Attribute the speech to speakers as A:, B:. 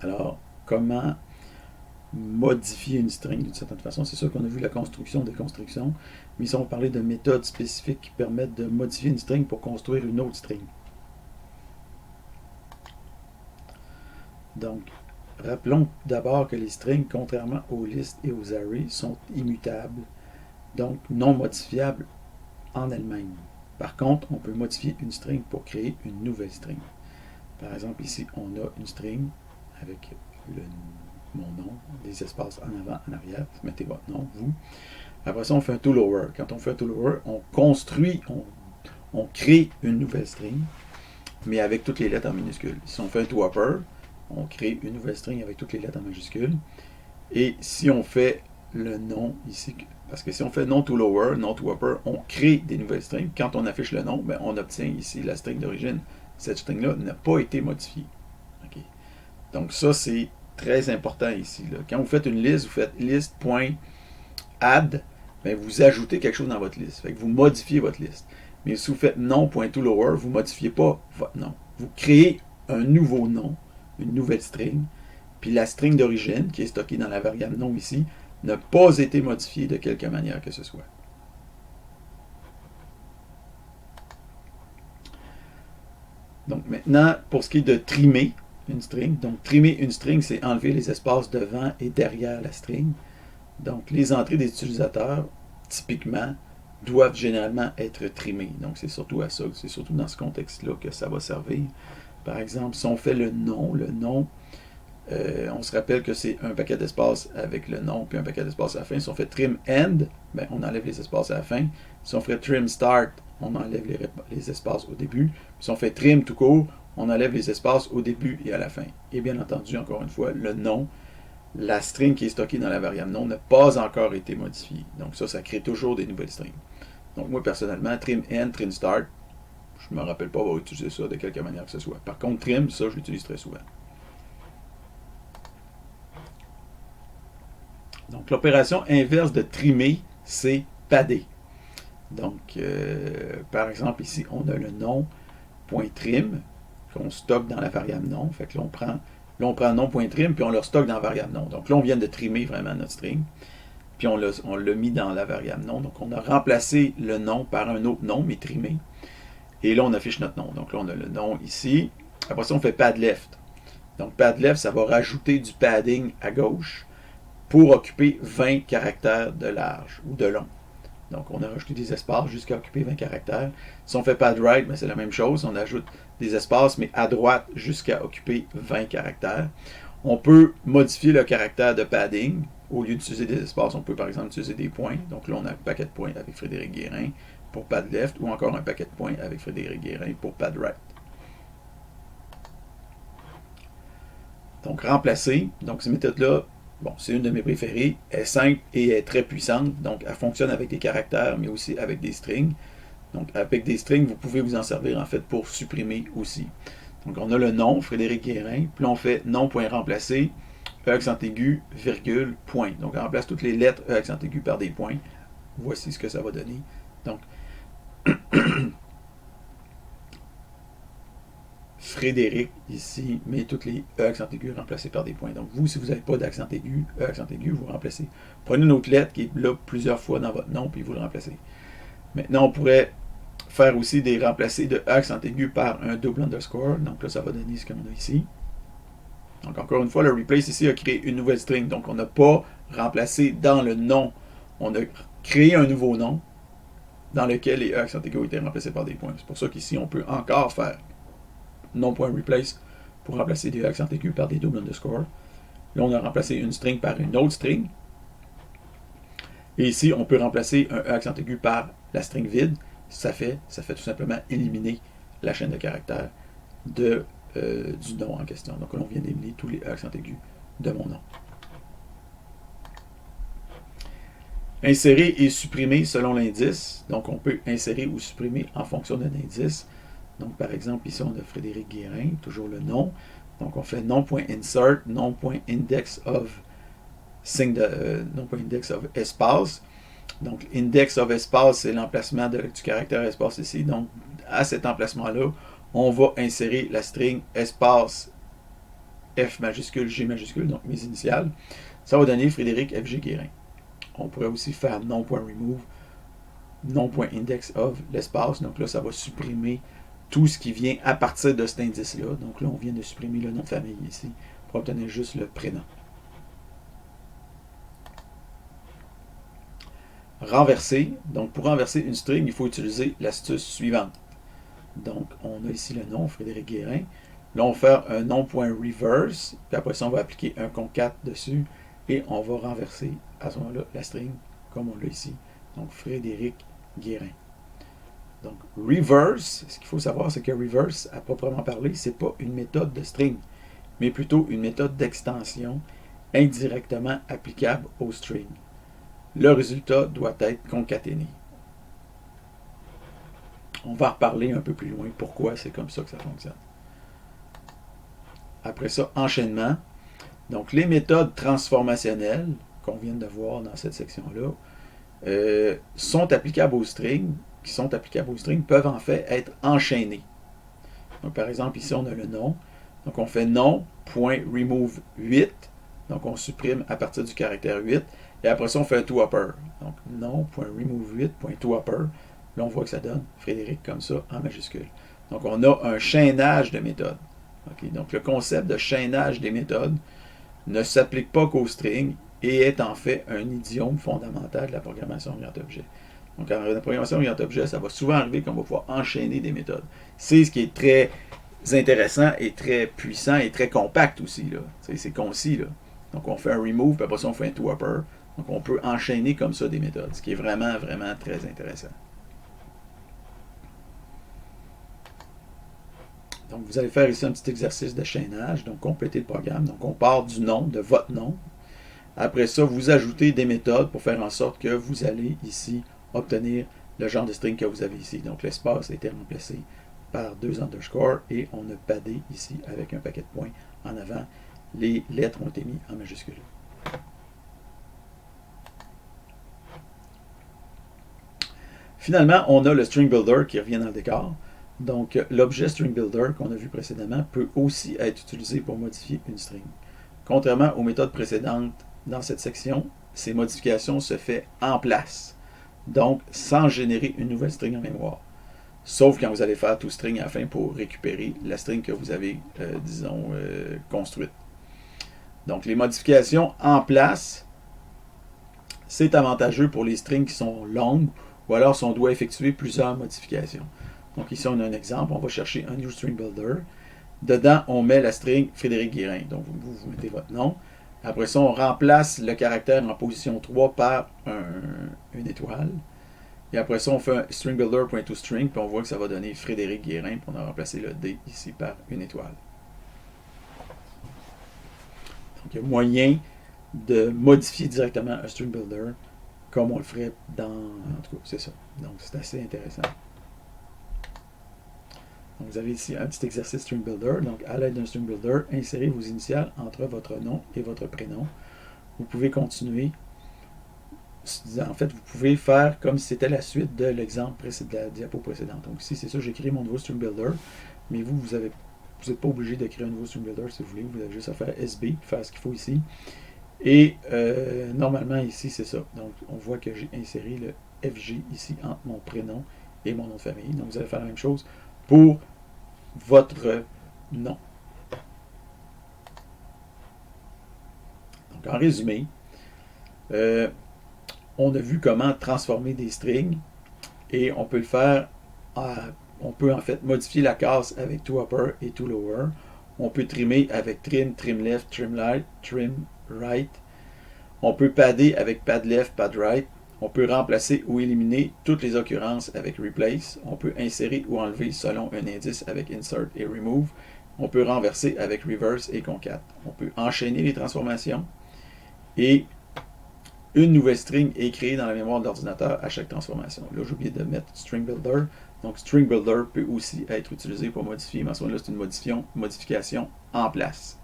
A: Alors, comment modifier une string d'une certaine façon? C'est sûr qu'on a vu la construction des constructions, mais ici on va parler de méthodes spécifiques qui permettent de modifier une string pour construire une autre string. Donc, rappelons d'abord que les strings, contrairement aux listes et aux arrays, sont immutables, donc non modifiables en elles-mêmes. Par contre, on peut modifier une string pour créer une nouvelle string. Par exemple, ici, on a une string avec mon nom, des espaces en avant, en arrière. Vous mettez votre nom, vous. Après ça, on fait un to-lower. Quand on fait un to-lower, on construit, on crée une nouvelle string, mais avec toutes les lettres en minuscules. Si on fait un to-upper, on crée une nouvelle string avec toutes les lettres en majuscules. Et si on fait le nom ici, parce que si on fait non to lower, non to upper, on crée des nouvelles strings. Quand on affiche le nom, ben on obtient ici la string d'origine. Cette string-là n'a pas été modifiée. Okay. Donc ça, c'est très important ici. Là. Quand vous faites une liste, vous faites list.add, ben vous ajoutez quelque chose dans votre liste. Fait que vous modifiez votre liste. Mais si vous faites non.toLower, vous ne modifiez pas votre nom. Vous créez un nouveau nom, une nouvelle string, puis la string d'origine, qui est stockée dans la variable nom ici, n'a pas été modifiée de quelque manière que ce soit. Donc maintenant, pour ce qui est de trimer une string, donc trimer une string, c'est enlever les espaces devant et derrière la string. Donc les entrées des utilisateurs, typiquement, doivent généralement être trimées. Donc c'est surtout à ça, c'est surtout dans ce contexte-là que ça va servir. Par exemple, si on fait le nom, on se rappelle que c'est un paquet d'espace avec le nom puis un paquet d'espace à la fin. Si on fait trim end, ben on enlève les espaces à la fin. Si on fait trim start, on enlève les espaces au début. Si on fait trim tout court, on enlève les espaces au début et à la fin. Et bien entendu, encore une fois, le nom, la string qui est stockée dans la variable nom n'a pas encore été modifiée. Donc ça crée toujours des nouvelles strings. Donc moi personnellement, trim end, trim start, je ne me rappelle pas avoir utilisé ça de quelque manière que ce soit. Par contre, trim, ça je l'utilise très souvent. Donc, l'opération inverse de trimer, c'est padder. Donc, par exemple, ici, on a le nom.trim qu'on stocke dans la variable nom. Fait que là, on prend nom.trim puis on le stocke dans la variable nom. Donc là, on vient de trimer vraiment notre string. Puis on l'a mis dans la variable nom. Donc, on a remplacé le nom par un autre nom, mais trimé. Et là, on affiche notre nom. Donc là, on a le nom ici. Après ça, on fait pad left. Donc, pad left, ça va rajouter du padding à gauche pour occuper 20 caractères de large ou de long. Donc, on a rajouté des espaces jusqu'à occuper 20 caractères. Si on fait pad right, c'est la même chose. On ajoute des espaces, mais à droite jusqu'à occuper 20 caractères. On peut modifier le caractère de padding. Au lieu d'utiliser des espaces, on peut par exemple utiliser des points. Donc là, on a un paquet de points avec Frédéric Guérin pour pad left ou encore un paquet de points avec Frédéric Guérin pour pad right. Donc, remplacer. Donc, ces méthodes-là, bon, c'est une de mes préférées. Elle est simple et elle est très puissante. Donc, elle fonctionne avec des caractères, mais aussi avec des strings. Donc, avec des strings, vous pouvez vous en servir, en fait, pour supprimer aussi. Donc, on a le nom, Frédéric Guérin. Puis, on fait nom.remplacer, E accent aigu, virgule, point. Donc, on remplace toutes les lettres E accent aigu par des points. Voici ce que ça va donner. Donc, Frédéric, ici, met toutes les E accent aigu remplacées par des points. Donc, vous, si vous n'avez pas d'accent aigu, E accent aigu, vous remplacez. Prenez une autre lettre qui est là plusieurs fois dans votre nom, puis vous le remplacez. Maintenant, on pourrait faire aussi des remplacés de E accent aigu par un double underscore. Donc là, ça va donner ce qu'on a ici. Donc, encore une fois, le replace ici a créé une nouvelle string. Donc, on n'a pas remplacé dans le nom. On a créé un nouveau nom dans lequel les E accent aigu ont été remplacés par des points. C'est pour ça qu'ici, on peut encore faire non.replace pour remplacer des accents aigus par des double underscore. Là, on a remplacé une string par une autre string. Et ici, on peut remplacer un accent aigu par la string vide. Ça fait tout simplement éliminer la chaîne de caractères du nom en question. Donc là, on vient d'éliminer tous les accents aigus de mon nom. Insérer et supprimer selon l'indice. Donc, on peut insérer ou supprimer en fonction d'un indice. Donc, par exemple, ici, on a Frédéric Guérin, toujours le nom. Donc, on fait nom.insert, nom.index of espace. Donc, index of espace, c'est l'emplacement du caractère espace ici. Donc, à cet emplacement-là, on va insérer la string espace F majuscule, G majuscule, donc mes initiales, ça va donner Frédéric FG Guérin. On pourrait aussi faire non.remove, non.index of l'espace, donc là, ça va supprimer tout ce qui vient à partir de cet indice-là. Donc là, on vient de supprimer le nom de famille ici pour obtenir juste le prénom. Renverser. Donc pour renverser une string, il faut utiliser l'astuce suivante. Donc on a ici le nom, Frédéric Guérin. Là, on va faire un nom.reverse, puis après ça, on va appliquer un concat dessus, et on va renverser à ce moment-là la string, comme on l'a ici. Donc Frédéric Guérin. Donc reverse, ce qu'il faut savoir, c'est que reverse, à proprement parler, ce n'est pas une méthode de string, mais plutôt une méthode d'extension indirectement applicable au string. Le résultat doit être concaténé. On va reparler un peu plus loin pourquoi c'est comme ça que ça fonctionne. Après ça, enchaînement. Donc, les méthodes transformationnelles qu'on vient de voir dans cette section-là sont applicables aux strings, peuvent en fait être enchaînées. Donc, par exemple, ici, on a le nom. Donc, on fait nom.remove 8. Donc, on supprime à partir du caractère 8. Et après ça, on fait un toUpper. Donc, nom.remove8.toUpper. Là, on voit que ça donne Frédéric comme ça en majuscule. Donc, on a un chaînage de méthodes. Okay? Donc, le concept de chaînage des méthodes ne s'applique pas qu'aux strings et est en fait un idiome fondamental de la programmation orientée-objet. Donc, en programmation orientée-objet, ça va souvent arriver qu'on va pouvoir enchaîner des méthodes. C'est ce qui est très intéressant et très puissant et très compact aussi. C'est concis. Là. Donc, on fait un remove, puis après ça, on fait un toUpper. Donc, on peut enchaîner comme ça des méthodes, ce qui est vraiment, vraiment très intéressant. Donc, vous allez faire ici un petit exercice de chaînage, donc compléter le programme. Donc, on part du nom, de votre nom. Après ça, vous ajoutez des méthodes pour faire en sorte que vous allez ici obtenir le genre de string que vous avez ici. Donc, l'espace a été remplacé par 2 underscores et on a paddé ici avec un paquet de points en avant. Les lettres ont été mises en majuscule. Finalement, on a le string builder qui revient dans le décor. Donc, l'objet string builder qu'on a vu précédemment peut aussi être utilisé pour modifier une string. Contrairement aux méthodes précédentes dans cette section, ces modifications se font en place, donc sans générer une nouvelle string en mémoire. Sauf quand vous allez faire toString à la fin pour récupérer la string que vous avez, construite. Donc, les modifications en place, c'est avantageux pour les strings qui sont longues ou alors si on doit effectuer plusieurs modifications. Donc ici, on a un exemple. On va chercher un New String Builder. Dedans, on met la string Frédéric Guérin. Donc, vous mettez votre nom. Après ça, on remplace le caractère en position 3 par une étoile. Et après ça, on fait un stringbuilder.toString, puis on voit que ça va donner Frédéric Guérin, puis on a remplacé le D ici par une étoile. Donc, il y a moyen de modifier directement un string builder comme on le ferait dans... En tout cas, c'est ça. Donc, c'est assez intéressant. Donc, vous avez ici un petit exercice string builder. Donc, à l'aide d'un string builder, insérez vos initiales entre votre nom et votre prénom. Vous pouvez continuer. En fait, vous pouvez faire comme si c'était la suite de l'exemple de la diapo précédente. Donc, ici, c'est ça, j'ai créé mon nouveau string builder. Mais vous n'êtes pas obligé de créer un nouveau string builder si vous voulez. Vous avez juste à faire SB, faire ce qu'il faut ici. Et normalement, ici, c'est ça. Donc, on voit que j'ai inséré le FG ici entre mon prénom et mon nom de famille. Donc, vous allez faire la même chose pour votre nom. Donc, en résumé, on a vu comment transformer des strings et on peut le faire, on peut en fait modifier la case avec toUpper et toLower. On peut trimer avec trim, trim left, trim right. On peut padder avec pad left, pad right. On peut remplacer ou éliminer toutes les occurrences avec replace. On peut insérer ou enlever selon un indice avec insert et remove. On peut renverser avec reverse et concat. On peut enchaîner les transformations. Et une nouvelle string est créée dans la mémoire de l'ordinateur à chaque transformation. Là, j'ai oublié de mettre string builder. Donc, string builder peut aussi être utilisé pour modifier. Mais à ce moment-là, c'est une modification en place.